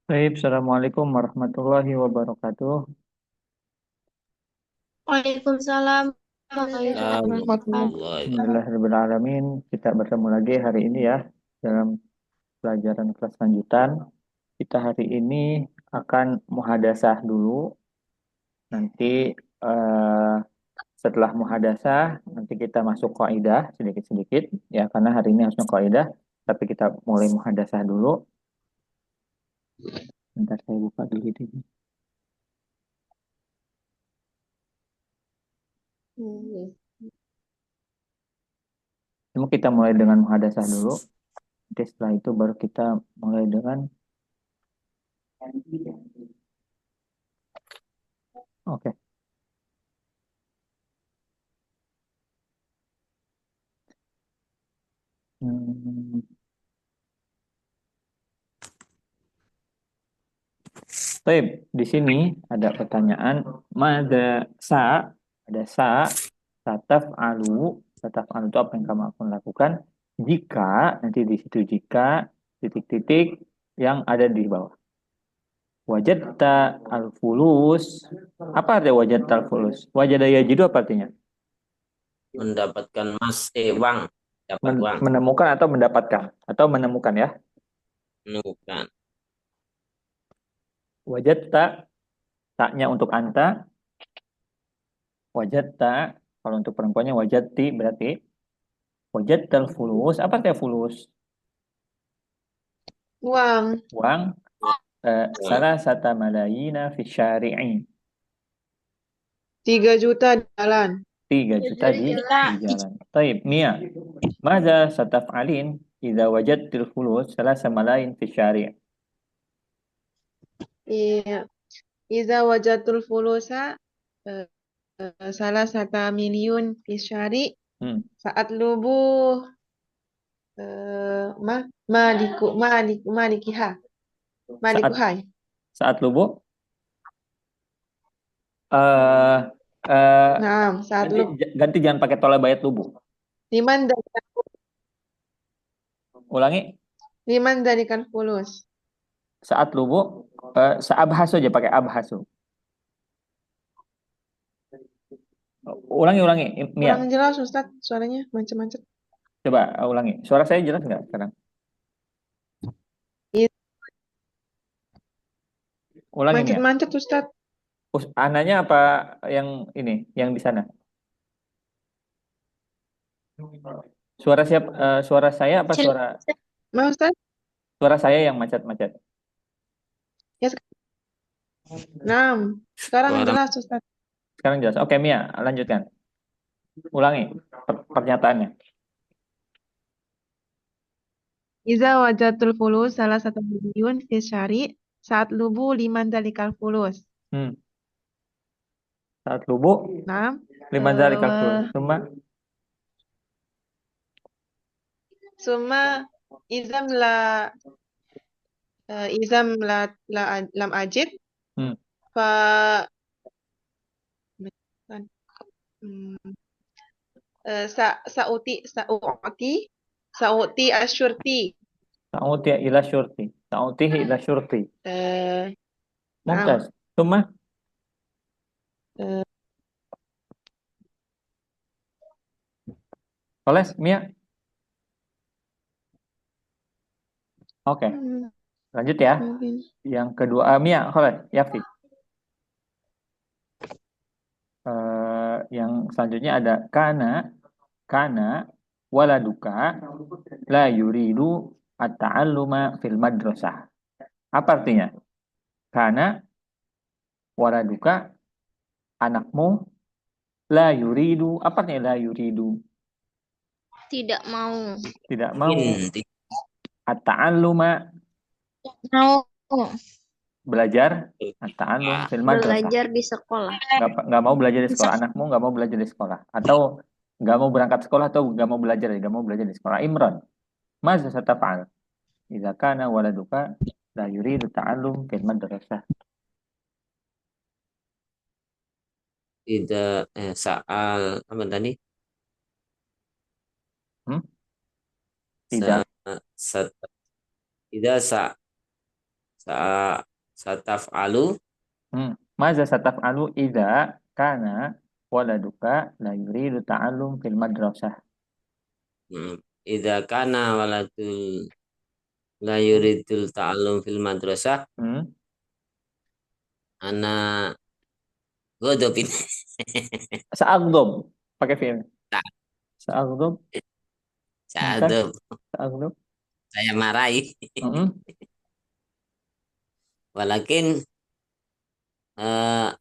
Baik, Assalamualaikum warahmatullahi wabarakatuh. Waalaikumsalam warahmatullahi wabarakatuh. Warahmatullahi Alhamdulillahirrahmanirrahim. Kita bertemu lagi hari ini ya dalam pelajaran kelas lanjutan. Kita hari ini akan muhadasah dulu. Nanti eh, setelah muhadasah, nanti kita masuk kaidah sedikit-sedikit ya karena hari ini harusnya kaidah, tapi kita mulai muhadasah dulu. Bentar saya buka dulu ini. Cuma kita mulai dengan muhadasah dulu. Nanti setelah itu baru kita mulai dengan oke. Hmm. Baik, di sini ada pertanyaan, mada sa, ada sa, sataf alu itu apa yang kamu akan lakukan jika, nanti di situ jika, titik-titik yang ada di bawah. Wajadta al-fulus, apa artinya wajadta al-fulus? Wajada yajidu apa artinya? mendapatkan uang, dapat uang, Menemukan atau mendapatkan? Atau menemukan ya. menemukan. Wajadta, taknya untuk anta, wajadta, kalau untuk perempuannya wajadti berarti wajadtal fulus, apa artinya fulus? Uang Uang, Uang. salah satu malayina fi syari'i. 3 juta di jalan. 3 juta di jalan. Taib, Mia. Maza sataf'alin idza wajadtil fulus salah malayin fi syari'. Iya. Iza wajatul fulusa eh, salah satu miliun fisyari Hmm. saat lubuh ma malikiha Saat malikuhai. saat lubuk eh eh Nah, saat ganti lubuh ganti jangan pakai tolak bayat lubuk. liman dari Ulangi, fulus. saat lubuk seabhasu aja pakai abhasu. Ulangi, Mia. Kurang jelas Ustaz, suaranya macam-macam. Coba ulangi. Suara saya jelas nggak sekarang? Ulangi, Mia. Macet-macet Ustaz. Ananya apa yang ini, yang di sana? Suara siap, suara saya apa Jelas. suara Mau Ustaz? suara saya yang macet-macet? Ya, nah, sekarang Suara jelas Ustaz. Sekarang jelas. Oke, Mia, lanjutkan. Ulangi pernyataannya. Iza wajatul fulus salah satu miliun fisyari saat lubu liman dalikal fulus. Hmm. Saat lubuk, Nah, lima jari kalkul. Cuma summa izam la izam lam ajid hmm. fa hmm, sauti asyurti. Ta'uti ila syurti. Ta'utihi ila syurti. Eh, nah, Mumtaz. Cuma eh, Oles, Mia. Oke, hmm, lanjut ya. mungkin. Yang kedua, Mia, Oles, Yafi. Yang selanjutnya ada kana waladuka la yuridu at-ta'alluma fil madrasah. Apa artinya? Kana waladuka, anakmu, la yuridu. Apa artinya la yuridu? Tidak mau. Tidak mau inti at-ta'alluma, Mau belajar at-ta'allum fil madrasah. belajar di sekolah. Nggak mau belajar di sekolah. Bisa. Anakmu nggak mau belajar di sekolah. Atau nggak mau berangkat sekolah atau nggak mau belajar di sekolah. Imran, maza satafa'al? Idza kana waladuka la yuridu ta'allum fil madrasah. tidak saal apa tadi Hmm? sa, Tidak. sa, tidak sa Sa sataf'alu. Maza sataf'alu idza kana waladuka la yuridu ta'allum fil madrasah. Idza kana waladul la yuridul ta'allum fil madrasah. Ana godopin. Sa'agdob. Pakai fi'il. Sa'agdob. Sa'adab. Sa'agdob. Saya marahi. Walakin nah,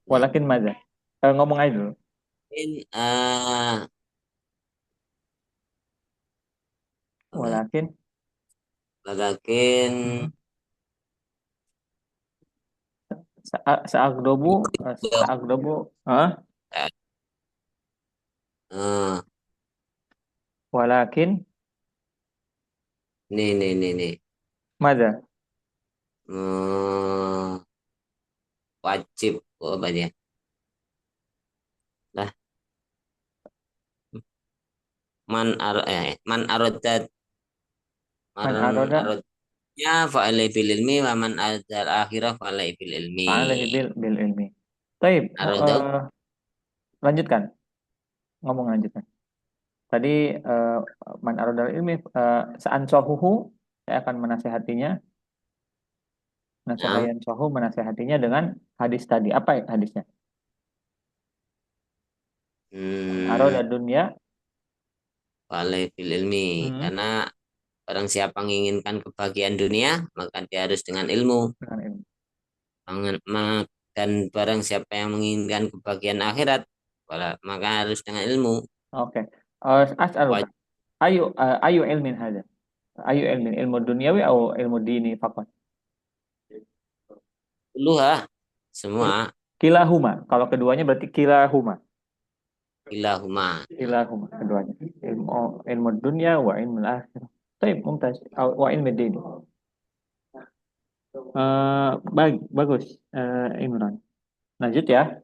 Walakin maza. Ngomong aja dulu. Walakin sa'agdobu walakin nih. maza. Wajib apa dia? Lah. Man arodat ya fa'alai bil ilmi wa man aradal akhirah fa'alai bil ilmi. Fa'alai bil ilmi. Baik, lanjutkan. Lanjutkan. Tadi man aradal ilmi sa'ansahuhu, saya akan menasehatinya. Nasahayan sahu menasehatinya dengan hadis tadi. Apa hadisnya? Aroda dunia fa'alai bil ilmi. Karena barang siapa menginginkan kebahagiaan dunia, maka dia harus dengan ilmu. Dan barang siapa yang menginginkan kebahagiaan akhirat, maka harus dengan ilmu. Oke. As'aluka. Ayu ilmin hadza. Ayu ilmin, ilmu duniawi atau ilmu dini faqat? Luha, semua. Kilahuma. Kalau keduanya berarti kilahuma. Kilahuma. Keduanya. Ilmu dunia wa ilmu akhirah. Baik, mumtaz. Wa ilmu dini. Bagus, Imran. Lanjut ya.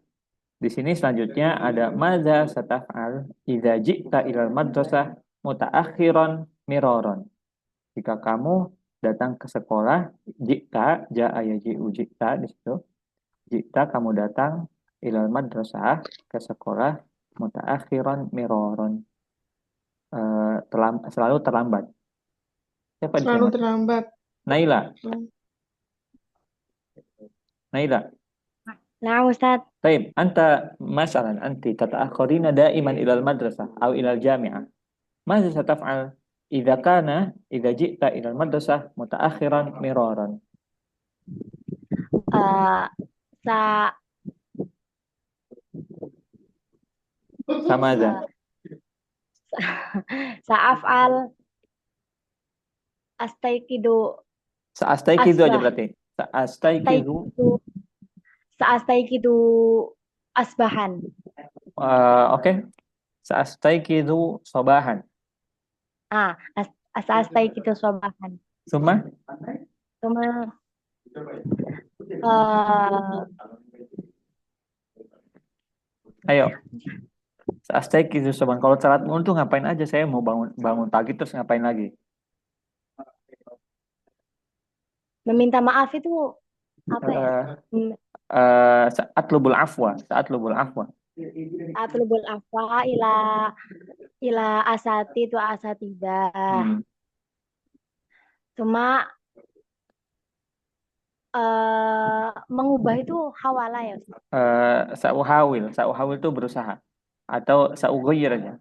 Di sini selanjutnya ada maza sataf'al idza ji'ta ilal madrasah mutaakhiran miraron. Jika kamu datang ke sekolah, ji'ta, ja'a yaji'u ji'ta di situ. Ji'ta kamu datang ilal madrasah ke sekolah mutaakhiran miraron. Selalu terlambat. Siapa di Selalu sana? terlambat. Naila. Nah, Ustaz. طيب أنت مثلا أنت تتأخرين دائما إلى المدرسة أو إلى الجامعة ماذا ستفعل إذا جئت إلى المدرسة متأخرا مرارا ماذا Sa'af'al astaikidu Sa'astaikidu aja berarti Sa'astaikidu asbahan. Oke. Sa'astaikidu sobahan. Sa'astaikidu sobahan. Summa ayo. Sa'astaikidu sobahan. Kalau salat ngunduh ngapain aja? Saya mau bangun pagi terus ngapain lagi? Meminta maaf itu apa ya? Sa'atlubul afwa. Atlubul afwa ila asati tu asatidah. Cuma mengubah itu hawala ya Ustaz? Sa'uhawil itu berusaha. Atau sa'ughayir aja.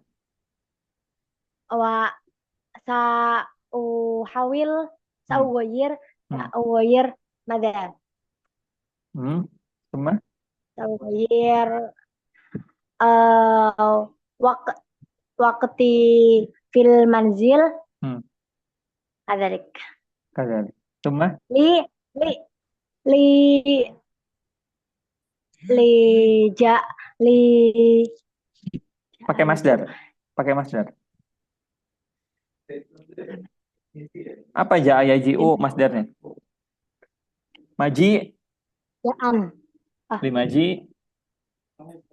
Sa'ughayir mada? Cuma Sa'ughayir waqti fil manzil kadzalik. Cuma pakai masdar. Apa ja'a yaji'u masdarnya? Maji Ja'an.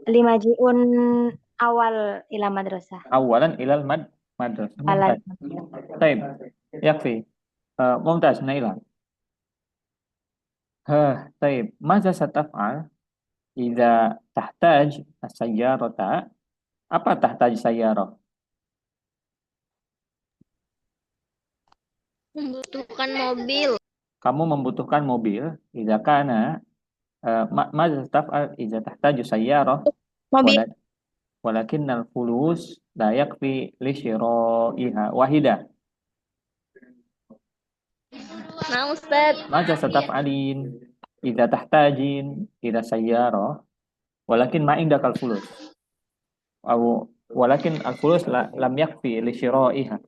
limaji'un awal ila madrasah. awalan ilal madrasah. على Mumtaz. طيب يكفي. ممتاز نيلة. طيب ماذا ستفعل إذا تحتاج السيارة؟ apa تحتاج سيارة؟ Membutuhkan mobil. Kamu membutuhkan mobil. إذا كان ماذا ستفعل إذا تحتاج سيارة Mobil. ولكن الفلوس لا يكفي لشرائها واحدة. Nah, Ustadz. ماذا ستفعلين إذا تحتاجين إلى سيارة ولكن ما عندك الفلوس أو ولكن الفلوس لم يكفي لشرائها.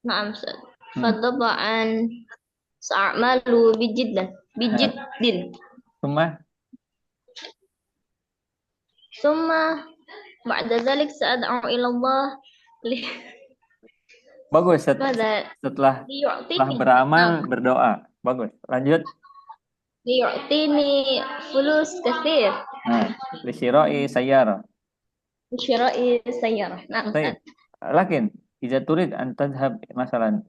نعم Ustadz. فطبعا سأعمل بجد ثم بعد ذلك سأدعو إلى الله Bagus. ماذا Setelah ليعطيني beramal berdoa. Bagus. Lanjut. ليعطيني فلوس كثير لشراء سيارة. لشراء سيارة. نعم طيب. Ustadz. لكن إذا تريد أن تذهب مثلا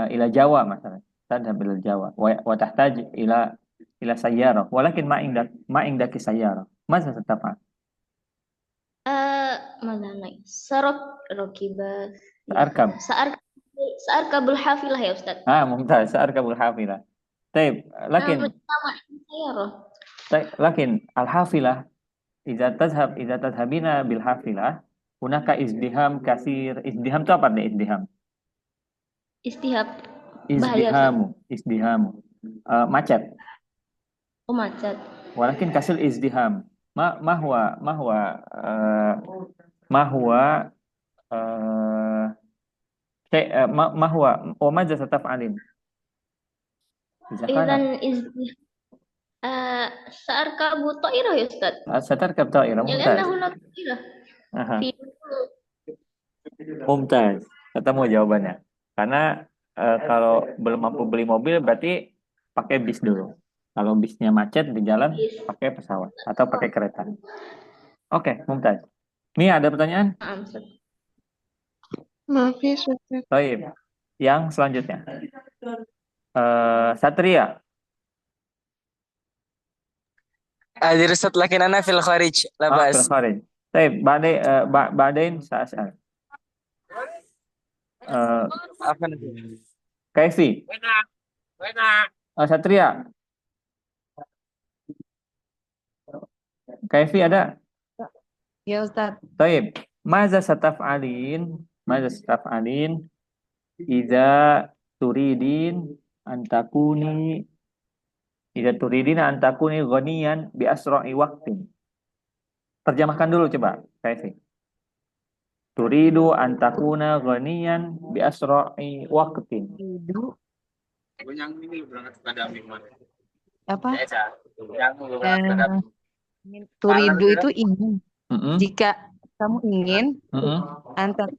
إلى جاوا مثلا تذهب إلى الجاوا وتحتاج إلى سيارة ولكن ما عندك سيارة ماذا ستفعل؟ ماذا نعم سأركب الحافلة يا أستاذ. ممتاز. سأركب الحافلة. طيب لكن سيارة. طيب لكن الحافلة إذا تذهبين بالحافلة هناك ازدحام كثير. ازدحام itu apa nih ازدحام؟ ازدحام macet. macet. ولكن كسر ازدحام ما هو شيء ما هو وماذا ستفعلين إذا كان سأركب طائرة يا أستاذ. ستركب طائرة. لأن ممتاز. هناك طائرة ممتاز. Ketemu jawabannya. Karena kalau belum mampu beli mobil berarti pakai bis dulu. Kalau bisnya macet di jalan pakai pesawat atau pakai kereta. Oke, mumtaz. Mia ada pertanyaan? Maafis, Ustaz. Baik. Yang selanjutnya. Satria. درست لكن أنا في الخارج لا في بأس. الخارج. طيب بعدين سأسأل. كيفي؟ Satria. Kaifi ada? Ya Ustaz. طيب ماذا ستفعلين إذا تريدين أن تكوني غنيا بأسرع وقت. Terjemahkan dulu coba, Kaifi. Turidu an takuna ghaniyan bi asra'i waqtin. Apa? Turidu itu ingin. Jika kamu ingin antar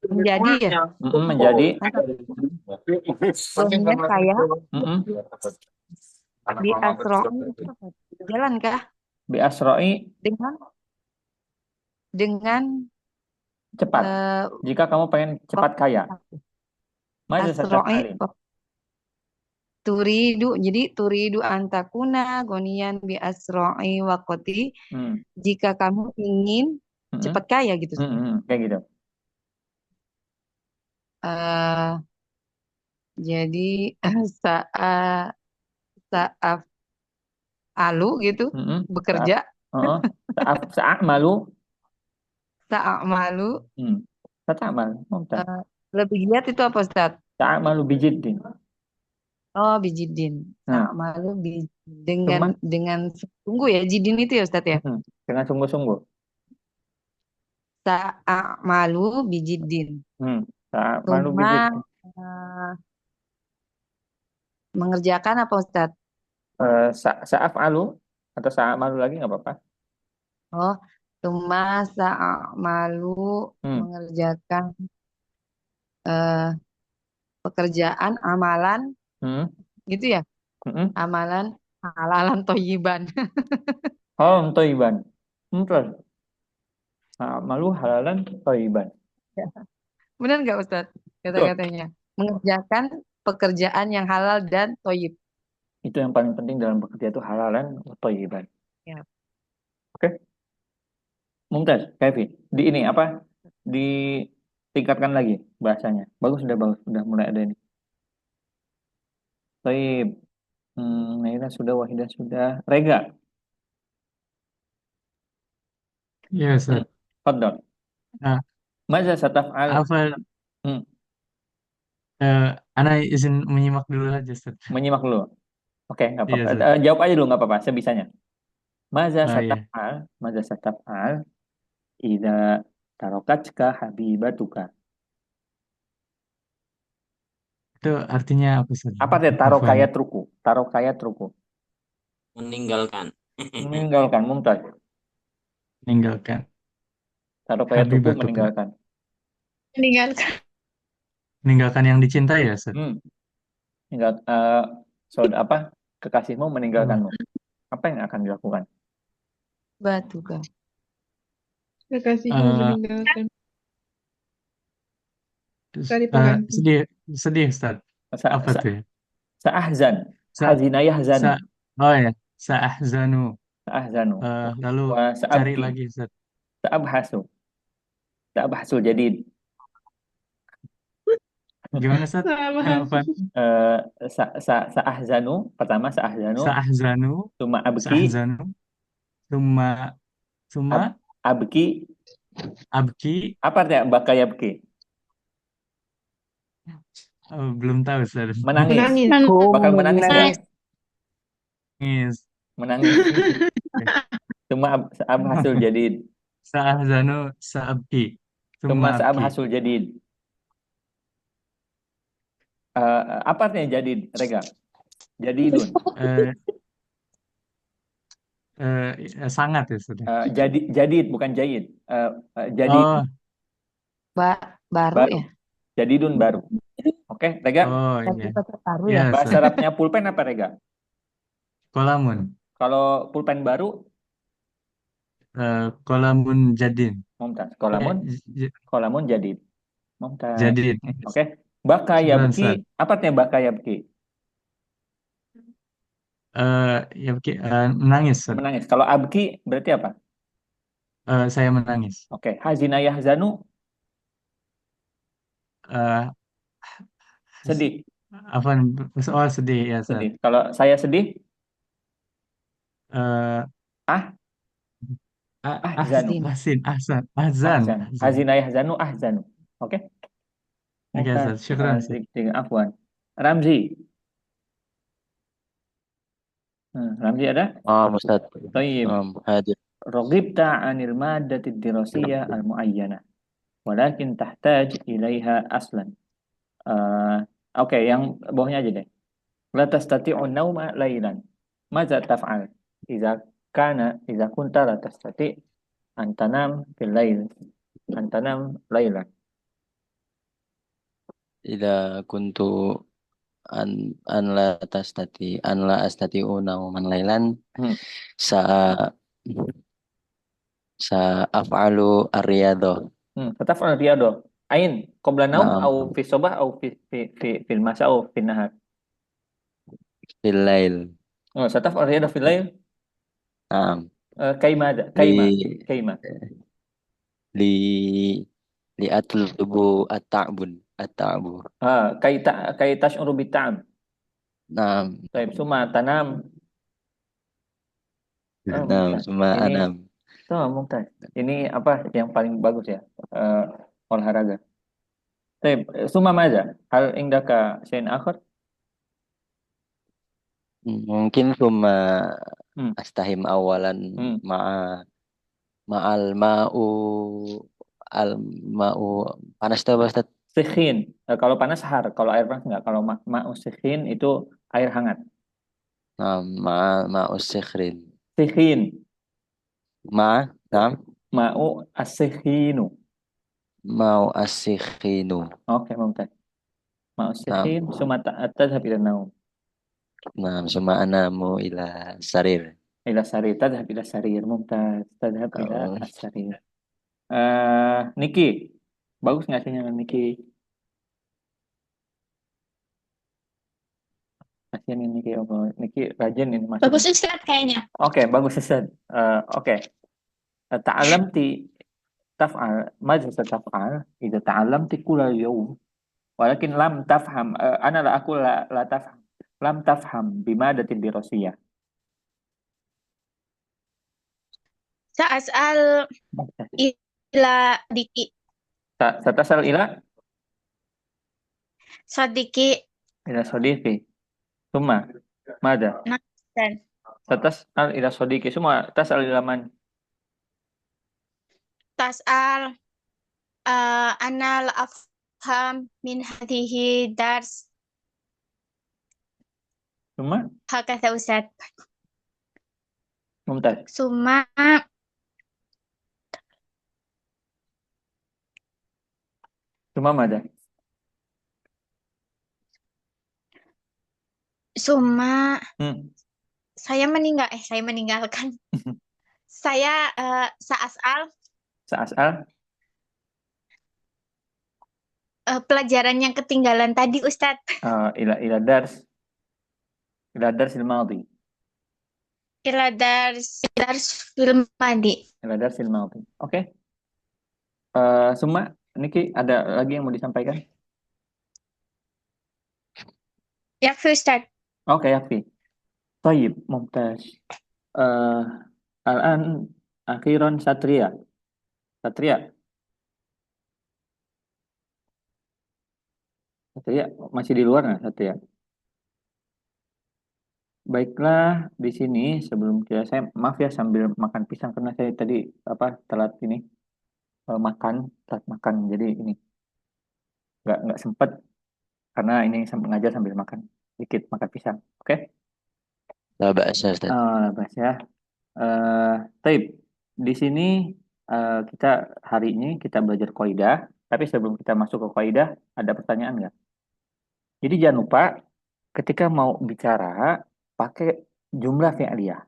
menjadi ya. Menjadi. Ghaniyan kaya. Bi asra'i jalan kah? Bi asra'i dengan cepat. Jika kamu pengen cepat kaya. Asra'i turidu antakuna gonian bi asra'i waqti. Jika kamu ingin cepat kaya gitu. Kayak gitu. Jadi saat alu gitu bekerja. Sa'amalu. Sata'amal. Lebih giat itu apa Ustaz? Sa'amalu bijiddin. Oh, bijidin. Sa'amalu dengan sungguh ya, jidin itu ya Ustaz ya? Dengan sungguh-sungguh. Sa'amalu bijidin. Sa'amalu bijidin. Mengerjakan apa Ustaz? Sa'af'alu atau sa'amalu lagi nggak apa-apa. Oh, Tuma sa'amalu mengerjakan pekerjaan, amalan, gitu ya? Amalan halalan toyiban. Halalan toyiban. Malu halalan thayyiban. Benar nggak Ustadz Betul. kata-katanya? Mengerjakan pekerjaan yang halal dan toyib. Itu yang paling penting dalam bekerja itu halalan thayyiban. Ya. Oke. Mumtaz, Kevin. Di ini apa? Ditingkatkan lagi bahasanya. Bagus, sudah mulai ada ini. Thayyib. Naila sudah, Wahidah sudah. Rega. Ya, Ustaz. Fadol. Nah, Maza sataf'al. apa Hmm, Ana izin menyimak dulu aja, Ustaz. Menyimak dulu. Oke, nggak Iya, apa-apa. Ustaz. Jawab aja dulu, nggak apa-apa, sebisanya. Maza Oh, iya. sataf'al. Maza sataf'al. Idza tarokatka habibatuka. Itu artinya apa, Ustaz? Apa deh Afwan. tarokayat ruku? Tarokayat ruku. Meninggalkan. Meninggalkan, Mumtaz. Meninggalkan. Tarokayat ruku Habibatuka. meninggalkan. Meninggalkan. Meninggalkan yang dicintai ya, Ustaz? Tinggal kekasihmu meninggalkanmu. Apa yang akan dilakukan? Batuka. Kekasihmu Eh, meninggalkan. Tadi pengganti. sedih, Ustaz. Sa- Apa sa- tuh ya? Saahzan. Sa, Hazina yahzanu. sa, oh ya, saahzanu. Saahzanu. Lalu Wa cari saabki. lagi, Ustaz. Saabhasu. Saabhasul jadid. Gimana, Ustaz? Sama. Apa? Saahzanu. Pertama saahzanu. Saahzanu, Suma abki. saahzanu, suma Abki. abki. Apa artinya baka yabki? Belum tahu, Ustaz. Menangis. Menangis. Bakal menangis nggak? Nangis. Menangis. Suma saabhasul jadid. Saahzanu, saabki. Suma Abki. saabhasul jadid. Apa artinya jadid, Rega? Jadidun. Sangat ya, Ustaz. Jadid bukan jahid. Jadid. Oh, Baru ya? Jadidun baru. Oke, Rega. oh Lagi iya. baru Iya, ya? Bahasa Ustaz. Arabnya pulpen apa, Rega? Kolamun. Kalau pulpen baru, Kolamun jadid. Mumtaz. Kolamun jadid. Mumtaz. Jadid. Oke. Baka Syukran, yabki. Ustaz. Apa artinya baka yabki? Menangis, Ustaz. Menangis. Kalau abki berarti apa? Saya menangis. Oke. Hazina yahzanu. Eh, Sedih. Apa? Soal sedih ya, Ustaz. Sedih. Kalau saya sedih, Eh, ahzanu. Ahzan. Ahzan. Ahzan. Hazina yahzanu ahzanu. Oke. Oke, Ustaz. Syukran, Ustaz. Afwan. Ramzi. Ramzi ada? Ustaz. Tayyib. Hadir. رغبت عن المادة الدراسية المعينة ولكن تحتاج إليها أصلا. Oke, yang bawahnya aja deh. لا تستطيع النوم ليلا ماذا تفعل إذا كنت لا تستطيع أن تنام في الليل أن تنام ليلا. إذا كنت أن لا أستطيع نوما ليلا سأفعل الرياضة. ستفعل الرياضة أين قبل النوم نعم. أو في الصباح أو في المساء أو في النهار؟ في الليل. ستفعل الرياضة في الليل؟ نعم. كيما لأطلب التعب. كي تشعر بالتعب. نعم. طيب ثم تنام. نعم ثم أنام. Mumtaz. Ini apa yang paling bagus ya? Olahraga. Baik, summa maza? Hal indaka syai'un akhar? Mungkin cuma astahim awalan ma'al ma'u panas tuh Ustaz. Sikhin. Kalau panas har, kalau air panas enggak. Kalau ma'u sikhin itu air hangat. Nah, ma'u sikhin. Sikhin. Ma'u as-sikhinu. Ma'u as-sikhinu. Oke, mumtaz. Ma'u sikhin summa tadhhab ila naum. Nah, summa anamu ila sarir. Ila sarir, tadhhab ila sarir, mumtaz. Tadhhab ila as-sarir. Niki, bagus nggak sinyal Niki? Kasihan ini Niki, Niki rajin ini masuk. Bagus Ustaz kayaknya. Oke, bagus Ustaz. Oke. Ta'allamti taf'al, ماذا ستفعل إذا تعلمت كل يوم ولكن لم تفهم أنا لا أقول لا تفهم لم تفهم بمادة الدراسية. Sa'as'al ila diki ستصل إلى sadiki صديقي ثم ماذا؟ dan ستصل إلى صديقي ثم تصل إلى من؟ tas'al ana la afham min hadhihi dars ثم hakatha Ustaz. ممتاز. Summa ثم ماذا؟ summa Hmm. saya meninggalkan. Saya sa'as'al سأسأل pelajaran yang ketinggalan tadi Ustaz. إلى درس الماضي. Ila dars film mandi. إلى درس الماضي. Oke. Suma, Niki ada lagi yang mau disampaikan? Ya Ustaz. Oke, yakfi. طيب ممتاز. الآن أخيرا Satria masih di luar nggak Satria? Baiklah, di sini sebelum saya maaf ya sambil makan pisang karena saya tadi telat makan jadi ini nggak sempet karena ini ngajar sambil makan dikit makan pisang. Oke? لا بأس يا أستاذ. Bagus ya. Taib, di sini kita hari ini kita belajar kaidah, tapi sebelum kita masuk ke kaidah ada pertanyaan nggak? Jadi jangan lupa ketika mau bicara pakai jumlah fi'liyah.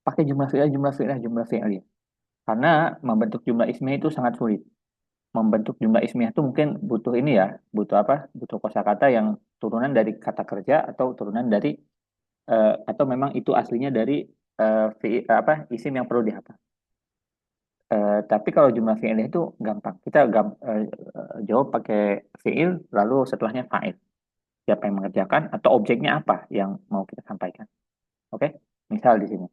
Pakai jumlah fi'liyah. Karena membentuk jumlah ismiyah itu sangat sulit. Membentuk jumlah ismiyah itu mungkin butuh ini ya, butuh kosakata yang turunan dari kata kerja atau turunan dari atau memang itu aslinya dari isim yang perlu dihafal. Tapi kalau jumlah fi'liyah itu gampang. Kita jawab pakai fi'il lalu setelahnya fa'il. Siapa yang mengerjakan atau objeknya apa yang mau kita sampaikan. Oke? Misal di sini.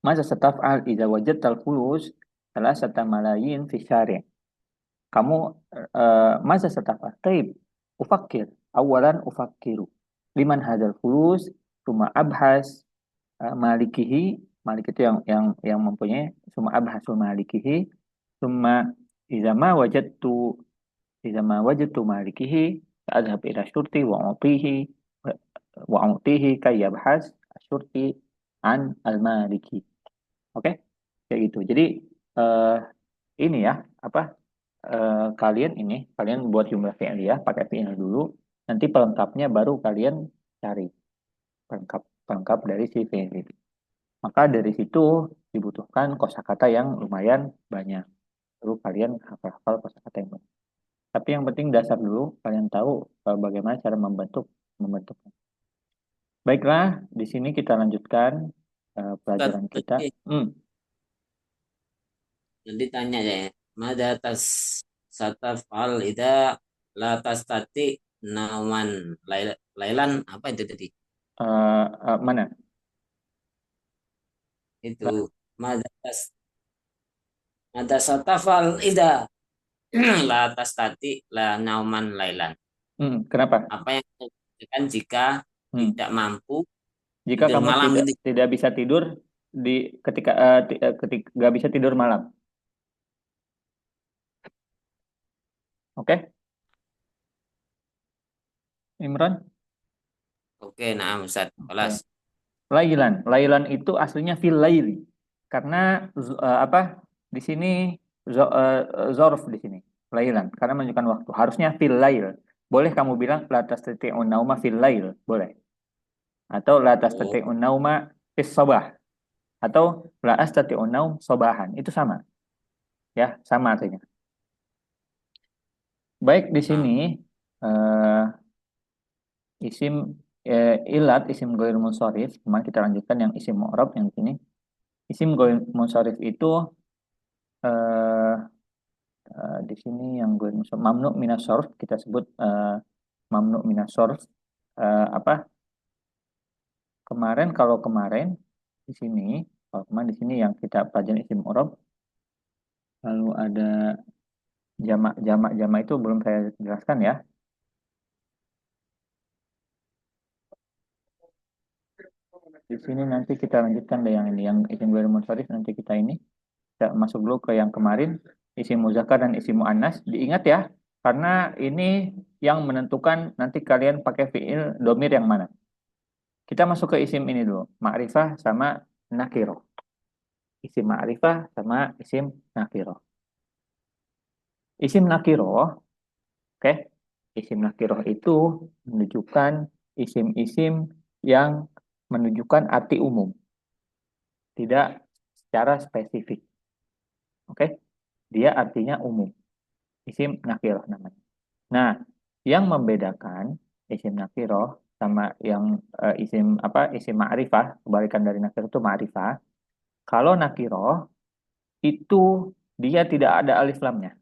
Masa setaf'al idza wajadtal fulus salasata malayin fi syari'. Kamu masa setaf'al? Taib. Ufakir. Awalan ufakiru. Liman hadzal fulus summa abhas malikihi. Malik itu yang mempunyai summa abhasul malikihi. Summa idza ma wajadtu malikihi adhab ila syurti wa utihi kay yabhas syurti an al-maliki. Oke? Kayak gitu. Jadi ini ya, kalian buat jumlah fi'liyah pakai fi'il dulu, nanti pelengkapnya baru kalian cari. Pelengkap dari si fi'il. Maka dari situ dibutuhkan kosakata yang lumayan banyak. Lalu kalian hafal kosakata yang banyak. Tapi yang penting dasar dulu, kalian tahu bagaimana cara membentuknya. Baiklah, di sini kita lanjutkan pelajaran kita. Nanti tanya ya, mada sataf'al idza la tastati nauman lailan apa itu tadi? Mana? Itu mada sataf'al idza la tastati la nauman lailan. Kenapa? Apa yang dilakukan jika tidak mampu jika tidur kamu malam tidak bisa tidur ketika nggak bisa tidur malam. Oke? Imran? Oke, nah Ustaz. Kelas. Lailan itu aslinya fil laili. Karena di sini zorf di sini. Lailan karena menunjukkan waktu. Harusnya fil lail. Boleh kamu bilang la tastati'un nauma fil lail, boleh. Atau la tastati'un nauma fis sabah. Atau la astati'un naum sabahan. Itu sama. Ya, sama artinya. Baik, di sini isim ilat, isim ghair munsharif. Kemarin kita lanjutkan yang isim mu'rab yang di sini. Isim ghair munsharif itu eh, di sini yang ghair munsharif mamnu minas shorf, kita sebut mamnu minas shorf. Apa? Kalau kemarin di sini, kalau kemarin di sini yang kita pelajari isim mu'rab, lalu ada jamak itu belum saya jelaskan ya. Di sini nanti kita lanjutkan deh yang ini, yang isim ghair munsharif nanti kita ini. Kita masuk dulu ke yang kemarin, isim muzakkar dan isim muannas. Diingat ya, karena ini yang menentukan nanti kalian pakai fiil domir yang mana. Kita masuk ke isim ini dulu, ma'rifah sama nakiro. Isim ma'rifah sama isim nakiro. Isim nakiro, oke? Isim nakiro itu menunjukkan isim-isim yang menunjukkan arti umum, tidak secara spesifik. Oke? Dia artinya umum. Isim nakiro namanya. Nah, yang membedakan isim nakiro sama yang isim ma'rifah, kebalikan dari nakiro itu ma'rifah. Kalau nakiro itu dia tidak ada alif lamnya.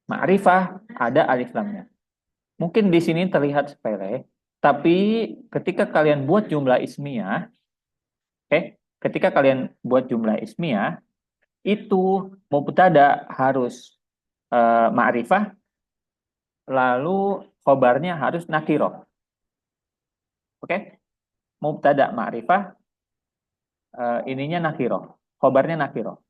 Ma'rifah ada alif lamnya. Mungkin di sini terlihat sepele, tapi ketika kalian buat jumlah ismiyah, ketika kalian buat jumlah ismiyah, itu mubtada harus ma'rifah, lalu khobarnya harus nakiro. Oke? Mubtada ma'rifah, ininya nakiro, khobarnya nakiro.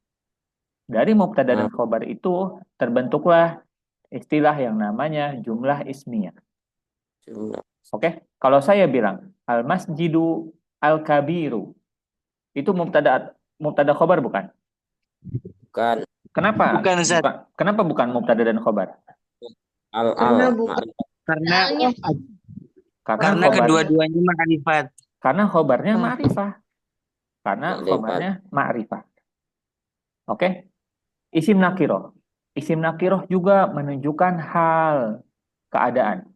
Dari mubtada dan khobar itu terbentuklah istilah yang namanya jumlah ismiyah. Oke? Kalau saya bilang al-masjidu al-kabiru, itu mubtada khobar bukan? Bukan. Kenapa? Bukan, Ustaz. Kenapa bukan mubtada dan khobar? Karena bukan. Karena kedua-duanya ma'rifat. Karena khobarnya ma'rifah. Karena khobarnya ma'rifah. Oke? Isim nakiroh. Isim nakiroh juga menunjukkan hal, keadaan.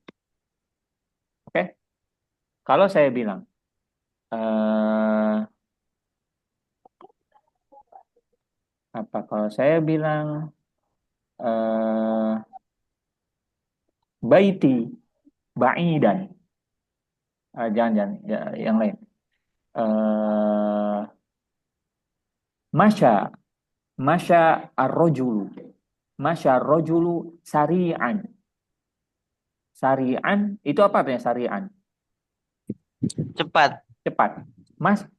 Oke? Kalau saya bilang kalau saya bilang baiti ba'idan, jangan yang lain. Masya ar-rajulu. Masya ar-rajulu sari'an. Sari'an itu apa artinya sari'an? Cepat.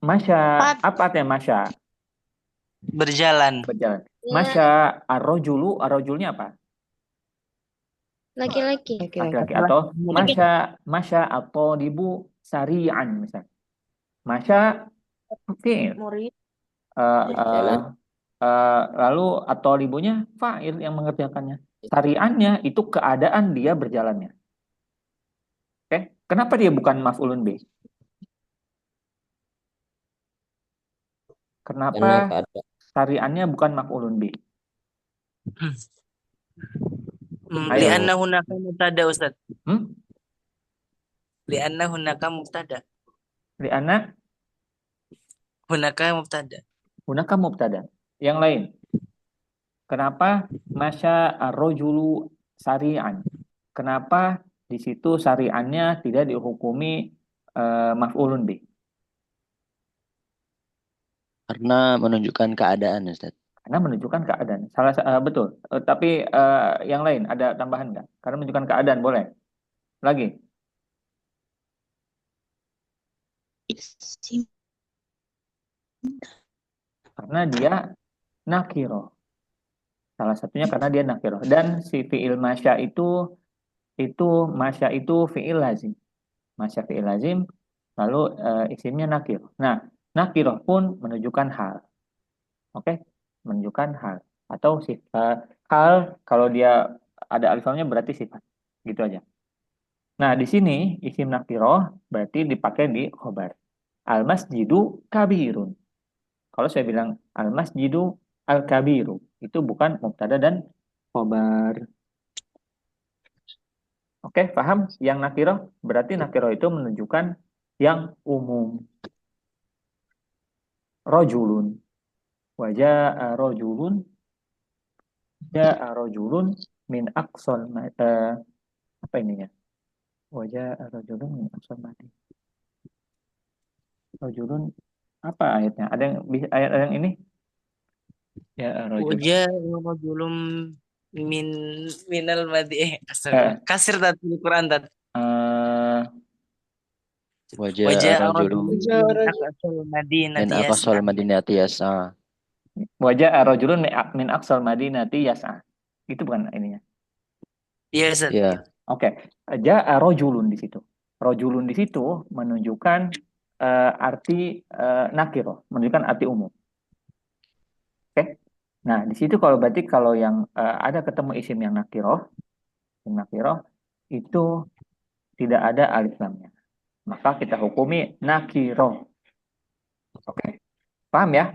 Masya, apa artinya masya? Berjalan. Masya ar-rajulu, ar-rajulnya apa? Laki-laki. Atau masya at-talibu sari'an misalnya. Masya fi'il. Lalu at-talibunya fa'il yang mengerjakannya. Sari'annya itu keadaan dia berjalannya. Oke? Kenapa dia bukan maf'ulun bih? Kenapa sari'annya bukan maf'ulun bih? Li'anna hunaka mubtada, Ustaz. Li'anna hunaka mubtada. Li'anna hunaka mubtada. Hunaka mubtada. Yang lain. Kenapa masya ar-rajulu sari'an? Kenapa di situ sari'annya tidak dihukumi maf'ulun bih? Karena menunjukkan keadaan, Ustaz. Karena menunjukkan keadaan. Betul. Tapi yang lain ada tambahan nggak? Karena menunjukkan keadaan boleh. Lagi. Karena dia nakiro. Salah satunya karena dia nakiro. Dan si fi'il masya itu fi'il lazim. Masya fi'il lazim, lalu isimnya nakiro. Nah, nakiro pun menunjukkan hal. Oke? Menunjukkan hal. Atau hal, kalau dia ada alif lamnya berarti sifat. Gitu aja. Nah, di sini isim nakiro berarti dipakai di khobar. Al-masjidu kabirun. Kalau saya bilang al-masjidu al-kabiru, Itu bukan mubtada dan khobar. Oke, paham? Yang nakiroh berarti nakiroh itu menunjukkan yang umum. Rojulun. Wajah rojulun. Ja'a rojulun min aqsal apa ininya? Wajah rojulun min aqsal Madinah. Rojulun apa ayatnya? Ada yang ayat yang ini? Ya rojulun. Wajah rajulum min minal madi astaga. Kasir tadi di Quran tadi. Wajah Wajah rajulum rajulun min aqsal madinati min yas'a. aqsal madinati yas'a. Wajah rojulun min aqsal Madinati yas'a. Itu bukan ininya. Iya, Ustaz. Iya. Oke, ja'a rojulun di situ. Rojulun di situ menunjukkan arti nakiroh, menunjukkan arti umum. Oke. Nah, di situ kalau berarti kalau yang ada ketemu isim yang nakiroh itu tidak ada alif lamnya. Maka kita hukumi nakiroh. Oke. Paham ya?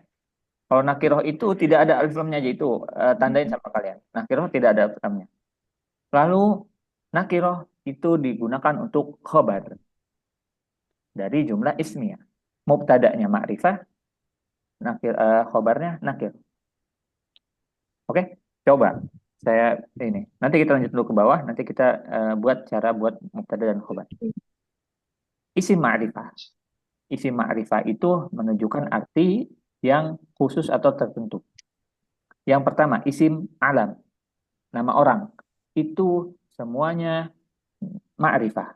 Kalau nakiroh itu tidak ada alif lamnya aja itu tandain sama kalian. Nakiroh tidak ada alif lamnya. Lalu nakiroh itu digunakan untuk khobar dari jumlah ismiyah. Mubtada'nya ma'rifah, khobarnya nakir. Oke, coba saya ini. Nanti kita lanjut dulu ke bawah. Nanti kita buat cara buat mubtada dan khobar. Isim ma'rifah. Isim ma'rifah itu menunjukkan arti yang khusus atau tertentu. Yang pertama, isim alam. Nama orang. Itu semuanya ma'rifah.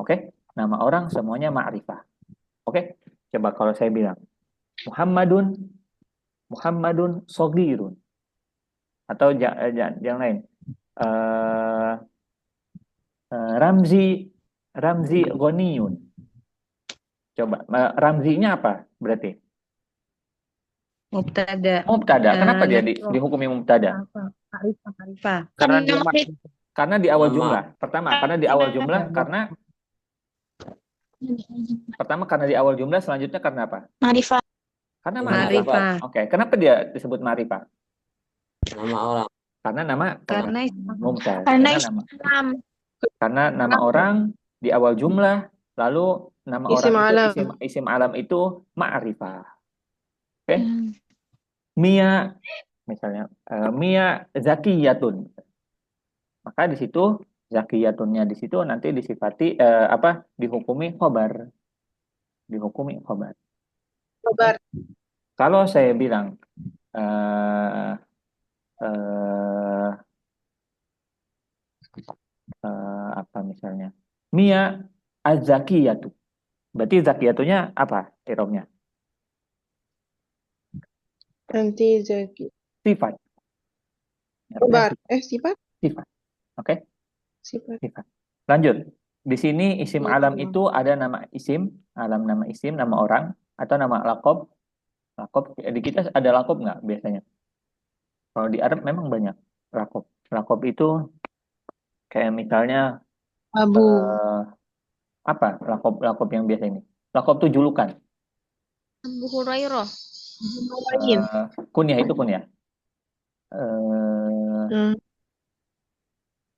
Oke? Nama orang semuanya ma'rifah. Oke? Coba kalau saya bilang Muhammadun sogirun. Atau yang lain. Ramzi Ghaniyun. Coba Ramzinya apa berarti? Mubtada. Kenapa dia dihukumi mubtada? Ma'rifah. Karena di awal jumlah. Pertama, karena di awal jumlah karena di awal jumlah, selanjutnya karena apa? Ma'rifah. Karena ma'rifah. Oke, kenapa dia disebut ma'rifah? Nama orang. Karena nama mubtada. Karena nama orang di awal jumlah, lalu nama Isim orang alam. itu isim alam itu ma'rifah. Oke? Mia misalnya Mia zakiyatun. Maka di situ zakiyatunnya di situ nanti disifati dihukumi khobar. Dihukumi khobar. Khobar. Kalau saya bilang apa misalnya Mia az-zakiyatu. Berarti zakiyatunya apa i'rabnya? Nanti zaki. Sifat. Khobar. Sifat? Sifat. Oke? Sifat. Lanjut. Di sini isim alam Oh. itu ada nama isim, alam nama isim, nama orang, atau nama lakob. Lakob, di kita ada lakob nggak biasanya? Kalau di Arab memang banyak lakob. Lakob itu kayak misalnya Abu. apa lakob yang biasa ini? Lakob itu julukan. Abu Hurairah. Kunyah itu kunyah.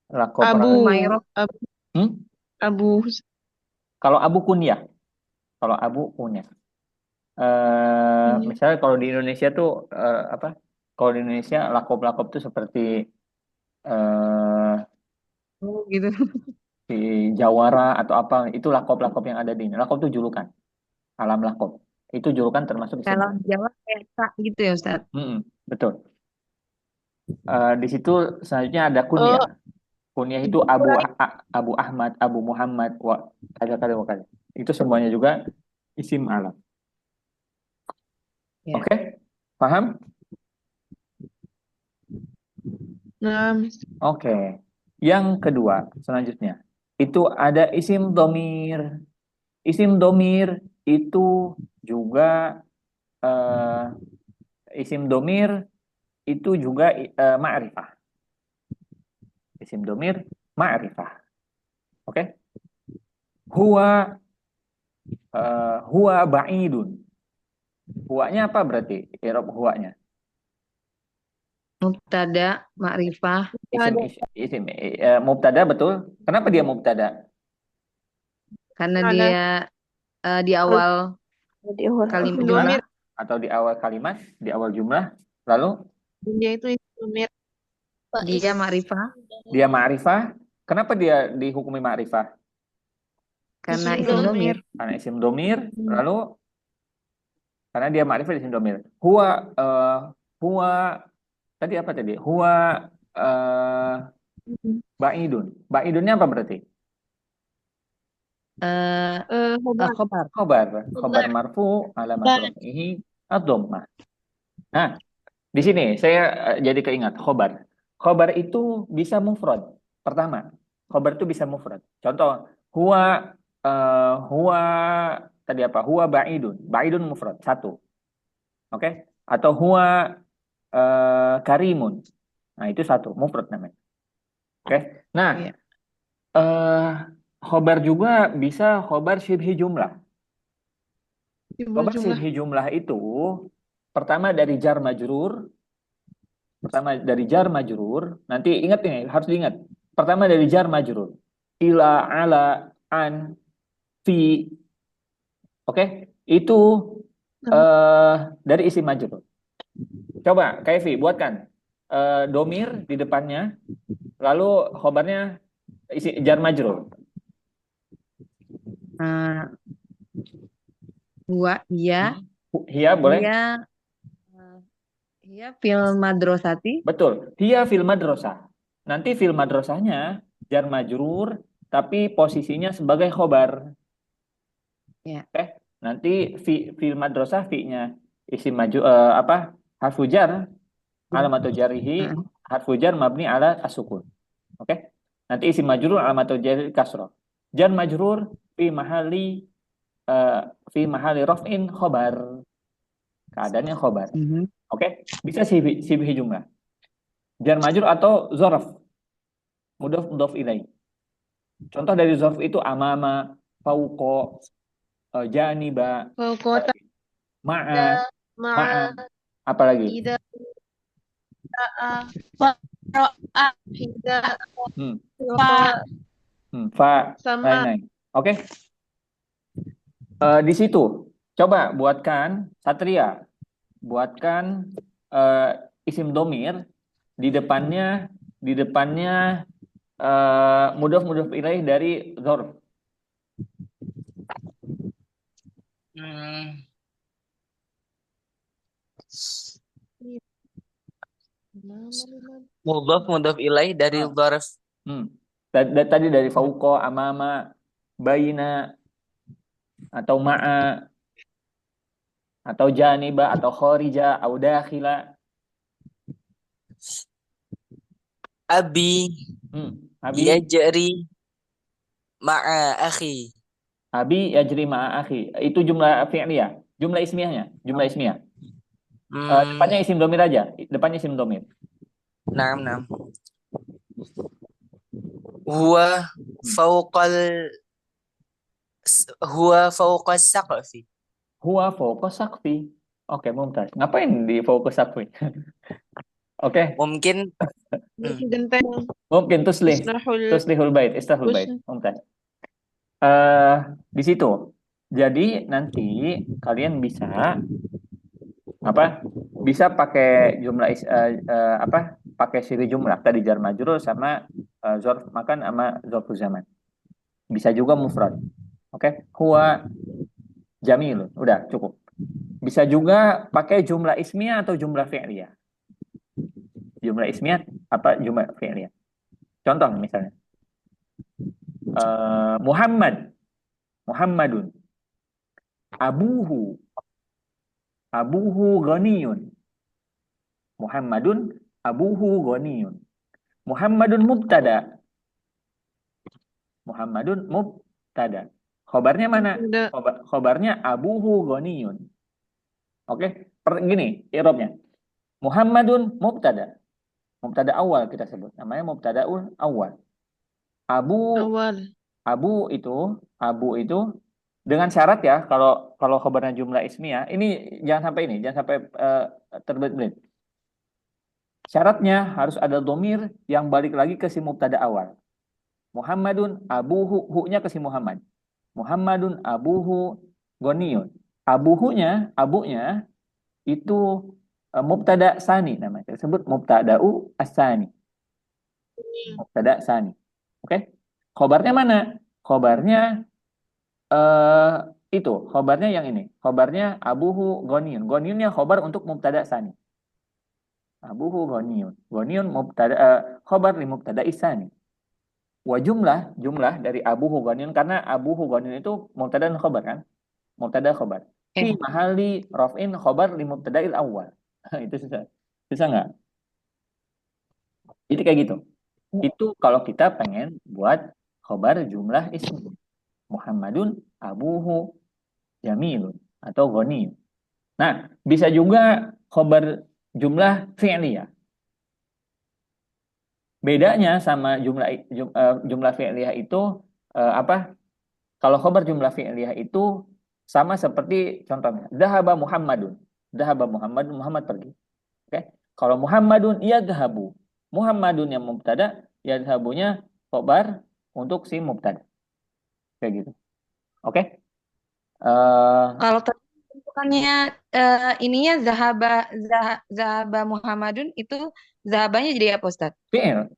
Lakob Abu. Abu. Kalau Abu kunyah. Kalau Abu kunyah. Misalnya kalau di Indonesia tuh Kalau di Indonesia lakob-lakob tuh seperti gitu. di Jawara atau apa, itu lakob-lakob yang ada di ini. Lakob itu julukan. Alam lakob. Itu julukan termasuk isim. Kalau Jawa kayak Kak gitu ya, Ustaz. Betul. Di situ selanjutnya ada kunyah. Kunyah itu Abu Ahmad, Abu Muhammad, kali. Itu semuanya juga isim alam. Ya. Oke? Paham? Oke. Yang kedua, selanjutnya. Itu ada isim domir. Isim domir itu juga ma'rifah. Isim domir ma'rifah. Oke? Huwa ba'idun. Huwanya apa berarti? I'rab huwanya. Mubtada, ma'rifah, Isim mubtada betul. Kenapa dia mubtada? karena Ada dia di awal Di awal kalimat isim jumlah. domir. Atau di awal kalimat, di awal jumlah. Lalu Dia itu isim domir. Dia ma'rifah dia ma'rifah. Kenapa dia dihukumi ma'rifah? karena Isim isim domir. domir. Karena isim domir. Lalu karena dia ma'rifah isim domir. Huwa tadi apa tadi? Huwa ba'idun. Ba'idunnya apa berarti? Khobar. Khobar marfu alamat rafihi ad-dhammah. Nah, di sini saya jadi keingat khobar. Khobar itu bisa mufrad. Pertama, khobar itu bisa mufrad. Contoh, huwa tadi apa? Huwa ba'idun. Ba'idun mufrad satu. Oke? Atau huwa karimun. Nah, itu satu, mufrad namanya. Oke? Nah, Iya. khobar juga bisa khobar syibhi jumlah. Simbol Khobar jumlah. syibhi jumlah itu pertama dari jar majrur. Pertama dari jar majrur. Nanti ingat ini, harus diingat. Pertama dari jar majrur. Ila, ala, an, fi. Oke? Itu dari isim majrur. Coba, Kaifi, buatkan. Domir di depannya. Lalu khobarnya isi jar majrur. Huwa, iya, Hiya boleh? iya fil madrasati. Betul. Hiya fil madrasah. Nanti fil madrasahnya jar majrur tapi posisinya sebagai khobar. Ya. Oke. Nanti fil madrasah fi-nya isim harfu jar alamatu jarihi harfu jar mabni ala as-sukun. Oke. Nanti isim majrur alamatu jari kasrah. Jar majrur fi mahali raf'in khobar. Keadaannya khobar. Oke, bisa sibih jumlah. Jar majrur atau zorf. Mudhof ilaih. Contoh dari zorf itu amama, fauqa, janiba, Kota. ma'a, apalagi? Ida. Fa'a. Hida. Fa. Sama. Lain-lain. Oke. Di situ coba buatkan Satria. Buatkan isim domir di depannya mudhof ilaih dari zorf. Mudhof ilaih dari dzarf. Tadi dari fauqa, amama, baina, atau ma'a, atau janiba, atau kharija, atau dakhila. Abi yajri ma'a akhi. Abi yajri ma'a akhi. Itu jumlah fi'liyah, jumlah ismiyahnya, jumlah ismiyah. Depannya isim domir aja, depannya isim domir. Naam. Huwa fawqas saqfi. Huwa fawqa saqfi. Oke, mumtaz. Ngapain di fawqa saqfi? Oke. Mungkin tuslihul bait, islahul bait. Mumtaz. Di situ. Jadi nanti kalian bisa bisa pakai jumlah pakai siri jumlah tadi jar majrur sama zorf makan sama zorful zaman. Bisa juga mufrad. Oke, huwa jamil. Udah cukup. Bisa juga pakai jumlah ismiyah atau jumlah fi'liyah. Jumlah ismiyah apa jumlah fi'liyah. Contoh misalnya. Muhammadun. Abuhu ghaniyun. Muhammadun abuhu ghaniyun. Muhammadun mubtada. Khobarnya mana? Khobarnya abuhu ghaniyun. Oke, gini i'rabnya. Muhammadun mubtada. Mubtada awal kita sebut. Namanya mubtadaul awal. Abu itu dengan syarat ya kalau khobarnya jumlah ismiyah, ini jangan sampai terbelit-belit. Syaratnya harus ada domir yang balik lagi ke si mubtada awal. Muhammadun abuhu, hu-nya ke si Muhammad. Muhammadun abuhu goniyun. Abunya itu mubtada sani namanya. Tersebut mubtada'u as-sani. Mubtada sani. Oke? Khobarnya mana? Khobarnya khobarnya yang ini. Khobarnya abuhu goniyun. Goniyunnya khobar untuk mubtada sani. Abuhu goniyun. Goniyun mubtada khobar li mubtada isani. Wa jumlah dari abuhu goniyun, karena abuhu goniyun itu mubtada dan khobar kan? Mubtada khobar. Fi mahali raf'in khobar li mubtada'il awal. Itu susah. Susah nggak? Jadi kayak gitu. Itu kalau kita pengen buat khobar jumlah ismi. Muhammadun abuhu jamilun atau ghaniyun. Nah, bisa juga khobar jumlah fi'liyah. Bedanya sama jumlah fi'liyah itu apa? Kalau khobar jumlah fi'liyah itu sama seperti contohnya, dhahaba Muhammadun. Dhahaba Muhammadun, Muhammad pergi. Oke. Kalau Muhammadun yadhhabu. Muhammadun yang mubtada, yadhhabunya khobar untuk si mubtada. Kayak gitu. Oke. Kalau tadi bentukannya ininya zahaba Muhammadun, itu zahabanya jadi apa, Ustaz? Fi'il.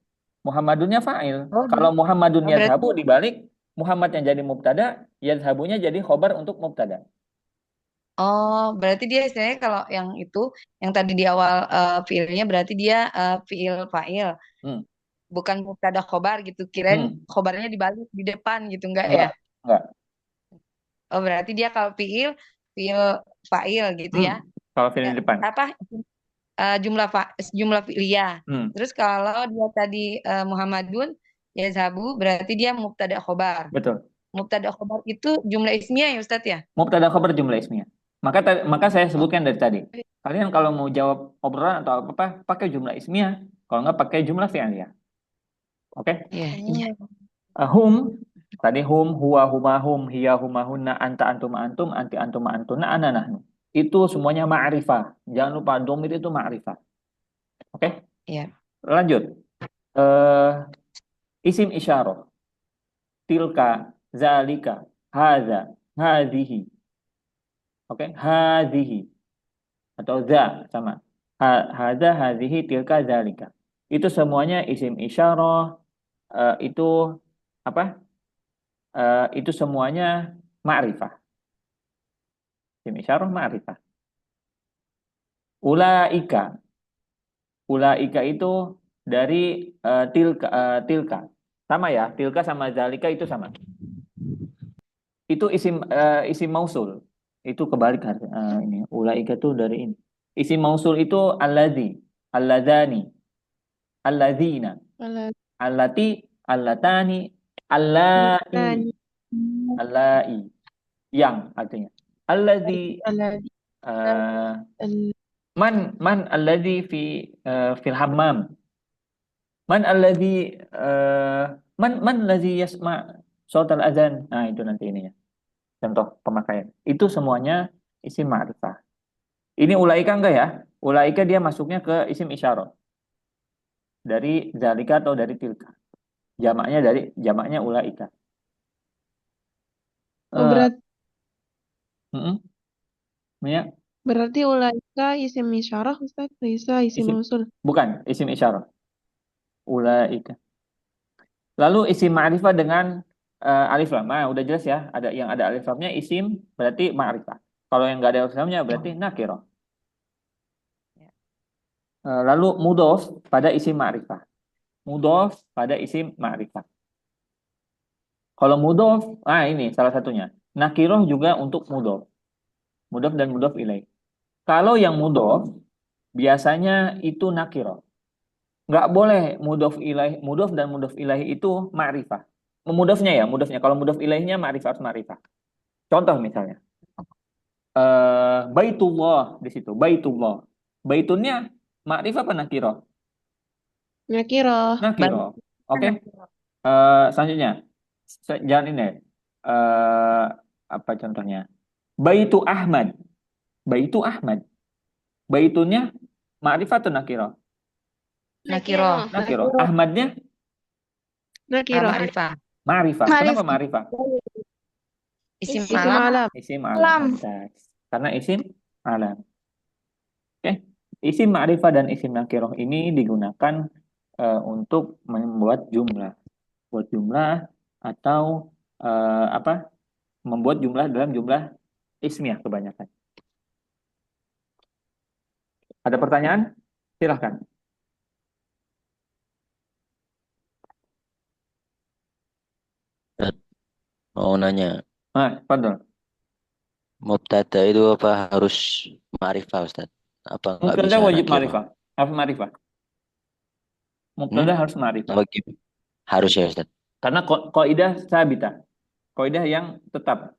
Muhammadunnya fa'il. Oh, Kalau Muhammadun berarti yadhhabu dibalik, Muhammad yang jadi mubtada, yadhhabunya jadi khobar untuk mubtada. berarti dia istilahnya kalau yang itu yang tadi di awal fiilnya berarti dia fiil fa'il. Hmm. Bukan mubtada khobar gitu. Kirain khobarnya dibalik di depan gitu, enggak ya? Enggak. Oh, berarti dia kalau fiil fa'il gitu ya. Kalau fiil di depan. Apa jumlah fi'liyah. Terus kalau dia tadi Muhammadun yazhabu berarti dia mubtada khobar. Betul. Mubtada khobar itu jumlah ismiyah ya Ustadz ya? Mubtada khobar jumlah ismiyah. Maka saya sebutkan dari tadi. Kalian kalau mau jawab obrolan atau apa pakai jumlah ismiyah, kalau nggak pakai jumlah fi'liyah. Oke? Iya. Hum tadi hum, huwa, huma, hum, hiya, huma, hunna, anta, antum, antum, anti, antum, antuna, ana, nahnu. Itu semuanya ma'rifah. Jangan lupa domir itu ma'rifah. Oke? Iya. Lanjut. Isim isyarah. Tilka, zalika, hadza, hadhihi. Oke? Hadhihi. Atau za sama. Hadza, hadhihi, tilka, zalika. Itu semuanya isim isyarah. Itu apa? Itu semuanya ma'rifah. Isim isyarah ma'rifah. Ulaika itu dari tilka. Sama ya, tilka sama zalika itu sama. Itu isim mausul. Itu kebalik ini. Ulaika itu dari ini. Isim mausul itu alladzi, alladzani, alladzina, allati, allatani, allai. Allai. Yang artinya. Alladzi man alladzi fil hammam. Man alladzi man alladzi yasma' sautal adzan. Nah, itu nanti ininya. Contoh pemakaian. Itu semuanya isim ma'rifah. Ini ulaika enggak ya? Ulaika dia masuknya ke isim isyarah. Dari zalika atau dari tilka. Jamaknya ulaika. Ya. Berarti ulaika isim isyarah Ustaz, bisa isim mausul. Bukan, isim isyarah. Ulaika. Lalu isim ma'rifah dengan alif lam. Nah, udah jelas ya. Ada yang ada alif lamnya isim berarti ma'rifah. Kalau yang enggak ada alif lamnya berarti nakirah. Lalu mudhof pada isim ma'rifah. Mudhof pada isim ma'rifah. Kalau mudhof, ini salah satunya. Nakirah juga untuk mudhof. Mudhof dan mudhof ilaih. Kalau yang mudhof biasanya itu nakirah. Nggak boleh mudhof dan mudhof ilaih itu ma'rifah. Mudhofnya. Kalau mudhof ilaihnya ma'rifah harus ma'rifah. Contoh misalnya. Baitullah di situ. Baitullah. Baitunnya ma'rifah apa nakirah? Nakirah. Oke. Selanjutnya. Jangan ini. Apa contohnya? Baitu Ahmad. Baitu Ahmad. Baitunnya ma'rifah atau nakirah? Nakiro. Nakiro. Ahmadnya Nakiro. Ma'rifah. ma'rifah. Kenapa ma'rifah? Isim Isim alam. alam. Isim alam. Mumtaz. Karena isim alam. Oke. Isim ma'rifah dan isim nakiroh ini digunakan untuk membuat jumlah. Buat jumlah atau apa? Membuat jumlah dalam jumlah ismiyah kebanyakan. Ada pertanyaan? Silahkan. Mau nanya, Fadol. mubtada itu apa harus ma'rifah Ustaz? Apa nggak Mubtada bisa wajib nakiro? ma'rifah. Harus ma'rifah. Mubtada harus ma'rifah. Wajib. Harus ya Ustaz. Karena kaidah sabita. Kaidah yang tetap.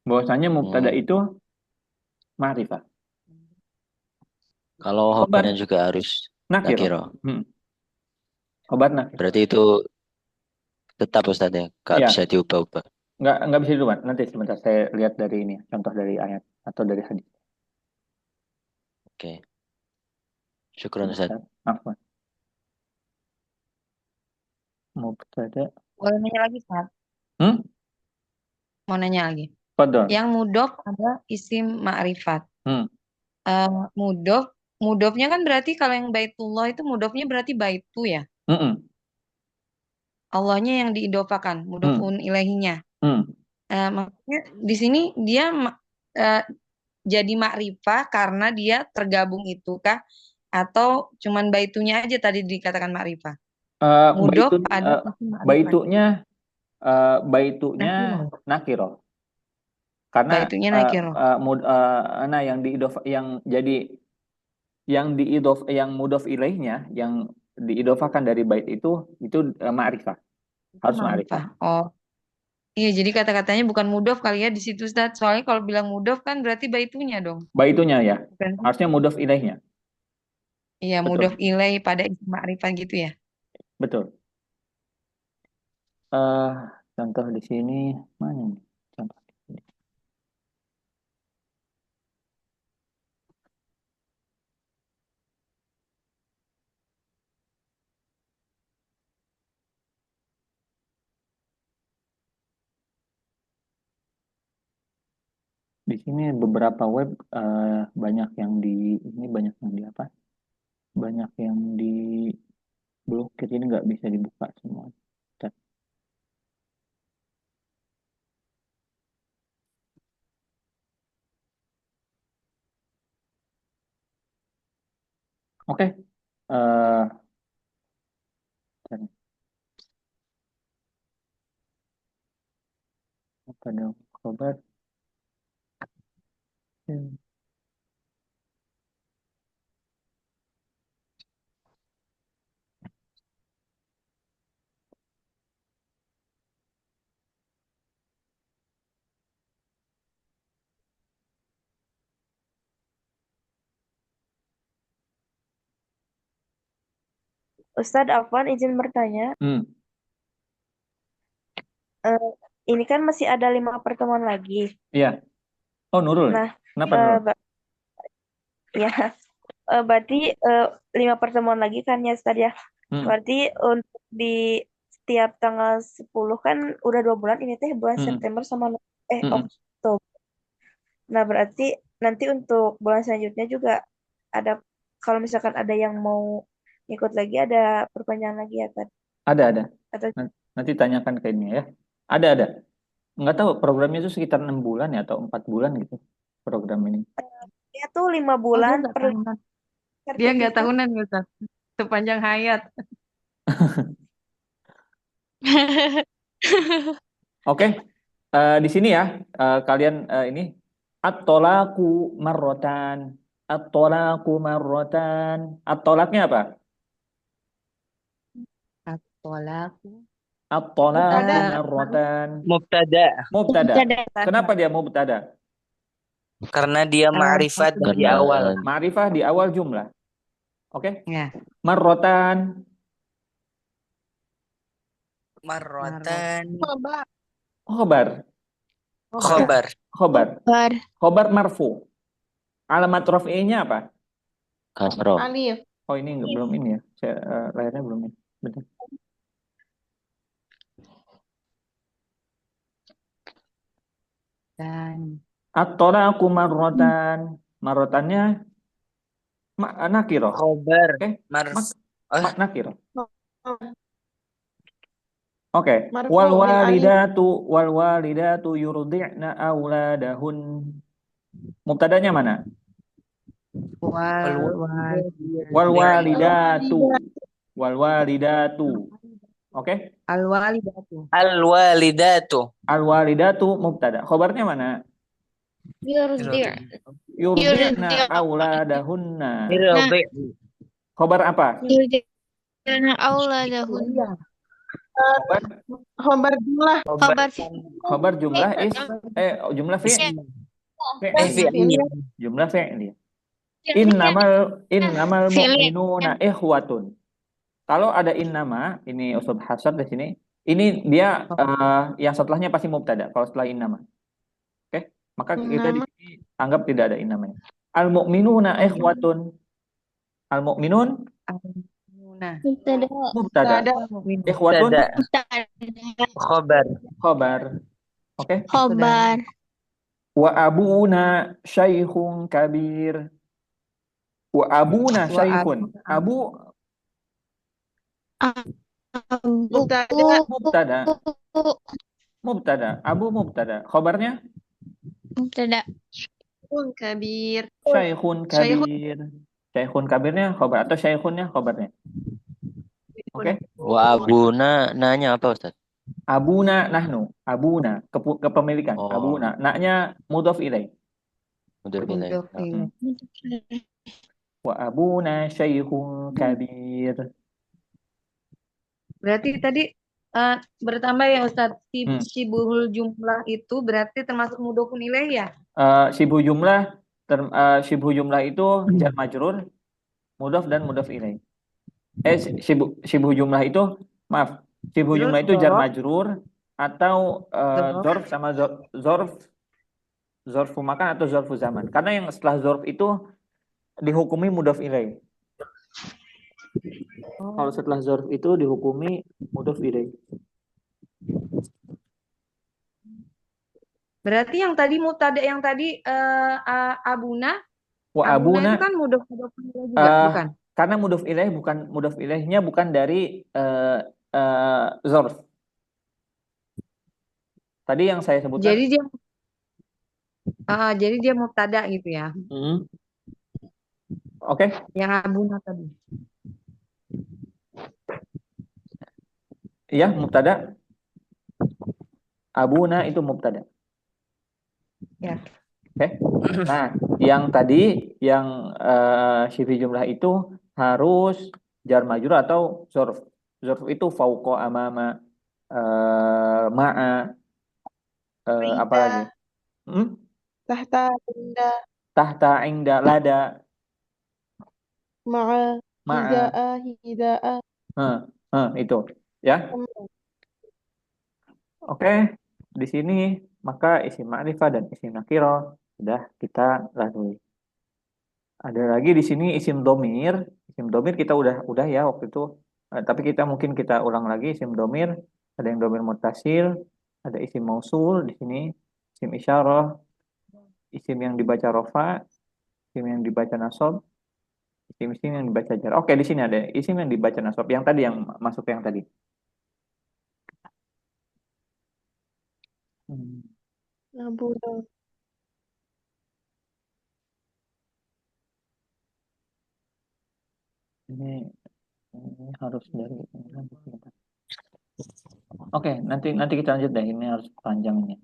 Bahwasanya mubtada itu ma'rifah. Kalau khobarnya juga harus nakiro. Khobar nakiro. Berarti itu tetap Ustaz ya, nggak Ya. bisa diubah-ubah. Nggak bisa diubah. Nanti sebentar saya lihat dari ini, contoh dari ayat atau dari hadis. Oke. Syukran Ustaz. Afwan. Mubtada. Boleh nanya lagi, Ustaz? Mau nanya lagi. Fadol. Yang mudof ada isim ma'rifat. Mudofnya kan berarti kalau yang baitullah itu mudofnya berarti baitu ya. Allahnya yang diidofakan, mudofun ilaihinya. Maksudnya di sini dia jadi makrifah karena dia tergabung itu kah? Atau cuman baitunya aja tadi dikatakan makrifah? Mudof ada baitunya nakiro. Karena baitunya nakiro. yang mudof ilaihnya yang diidofakan dari bait itu ma'rifah. Harus ma'rifah. Oh. Iya, jadi kata-katanya bukan mudof kali ya di situ Ustaz. Soalnya kalau bilang mudof kan berarti baitunya dong. Baitunya ya. Bukan. Harusnya mudof ilaihnya. Iya, mudof ilaih pada isim ma'rifah gitu ya. Betul. Contoh di sini mana nih? Contoh di sini. Di sini beberapa web banyak yang di blokir, ini nggak bisa dibuka semua. Oke. Pada khobar. Ustadz Afwan izin bertanya. Ini kan masih ada 5 pertemuan lagi. Iya. Oh, Nurul. Nah, kenapa Nurul? Ya, berarti 5 pertemuan lagi kan ya Ustadz ya. Berarti untuk di setiap tanggal 10 kan udah 2 bulan, ini teh bulan September sama Oktober. Nah, berarti nanti untuk bulan selanjutnya juga ada, kalau misalkan ada yang mau ikut lagi, ada perpanjangan lagi ya Ustadz? Ada. Atau Nanti tanyakan ke ini ya. Ada. Nggak tahu programnya itu sekitar 6 bulan ya atau 4 bulan gitu program ini. dia tuh 5 bulan per Dia nggak tahunan Ustaz. Sepanjang hayat. Oke. Di sini ya kalian ini at-tolaqu marrotan. At-tolaqu marrotan. At-tolaknya apa? At-tolaqu. At-tolaqu marrotan. Mubtada. Kenapa dia mubtada? Karena dia ma'rifat di awal. Ma'rifah di awal jumlah. Oke? Ya. Marrotan. Khobar marfu. Alamat raf'inya apa? Alif. Oh ini belum ini ya. Saya, layarnya belum ini. Bentar. Dan At-tolaqu marrotan. Marrotannya nakiro. Khobar. Oke. Oh, Nakiro. Oke. Marfu Wal bil alif. walidatu yurdi'na auladahun. Mubtadanya mana? wal Wal walidatu. Wal walidatu. Oke. al walidatu. al-walidatu. Al walidatu mubtada. Khobarnya mana? Yurdi' Yurdi'na auladahunna. Yurdi. Khobar apa? yurdi'na auladahun. Khobar jumlah. Khobar jumlah jumlah fi'il. Jumlah fi'il. Innamal mu'minuna ikhwatun. Kalau ada innama, ini usul hasar di sini. Ini dia yang setelahnya pasti mubtada kalau setelah innama. Oke? Maka kita di sini anggap tidak ada innamanya. Al mu'minuna ikhwatun. Al mu'minun mubtada. Ikhwatun khobar. Oke? Khobar. Wa abuna syaikhun kabir. Wa abuna syaikhun. Abu mubtada. Abu mubtada. Khobarnya Mubtada. Kabir. syaikhun kabir. Syaikhun kabirnya khobar atau syaikhunnya khobarnya. Oke? Wa abuna nanya apa Ustaz? Abuna nahnu. Abuna kepemilikan. Oh. Abuna. Naknya mudhaf ilaih. Mudhaf ilaih. Wa abuna syaikhun kabir. Berarti tadi bertambah ya Ustaz, syibuhul jumlah itu berarti termasuk mudhofun ilaih ya? Syibuh jumlah itu jar majrur, mudhaf dan mudhaf ilaih. Syibuh jumlah itu maaf. Syibuh jumlah itu jar majrur atau zorf sama zorfu makan atau zorfu zaman. Karena yang setelah zorf itu dihukumi mudhaf ilaih. Kalau setelah zorf itu dihukumi mudhaf ilaih. Berarti yang tadi mubtada yang tadi abuna Abuna itu kan mudhaf ilaih juga, bukan? Karena mudhaf ilaih mudhaf ilaihnya bukan dari zorf. Tadi yang saya sebutkan. Jadi dia mubtada gitu ya. Oke. Yang abuna tadi. Iya, mubtada. Abuna itu mubtada. Ya. Oke. Nah, yang tadi yang syibuh jumlah itu harus jar majrur atau zorf. Zorf itu fauqa, amama, ma'a, apa lagi? Tahta, inda, lada. Ma'a, hida'a. Itu ya. Oke, di sini maka isim ma'rifah dan isim nakiro sudah kita lalui. Ada lagi di sini isim domir. Isim domir kita udah ya waktu itu. Tapi mungkin kita ulang lagi isim domir. Ada yang domir muttasil, ada isim mausul di sini, isim isyarah, isim yang dibaca rofa, isim yang dibaca nasab, isim yang dibaca jar. Oke, di sini ada isim yang dibaca nasab. Yang tadi yang masuk yang tadi. Ini harus dari Oke, nanti kita lanjut deh. Ini harus panjang ini.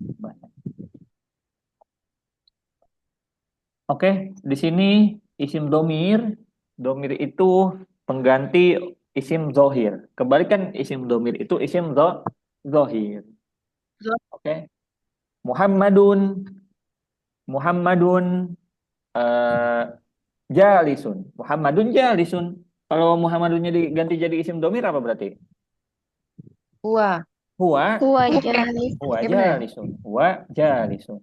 Oke, di sini isim domir. Domir itu pengganti isim zohir. Kebalikan isim domir itu isim zohir. Oke. Muhammadun jalisun. Muhammadun jalisun. Kalau Muhammadunnya diganti jadi isim domir apa berarti? Huwa jalisun.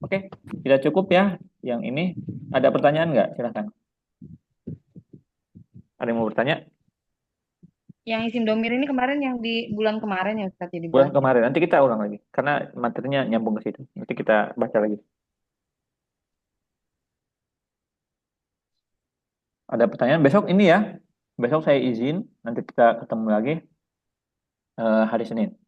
Oke, tidak cukup ya yang ini. Ada pertanyaan nggak? Silahkan. Ada yang mau bertanya? Yang isim domir ini kemarin yang di bulan kemarin ya Ustaz ya Bulan dibahas. kemarin. Nanti kita ulang lagi. Karena materinya nyambung ke situ. Nanti kita baca lagi. Ada pertanyaan? Besok ini ya. Besok saya izin. Nanti kita ketemu lagi hari Senin.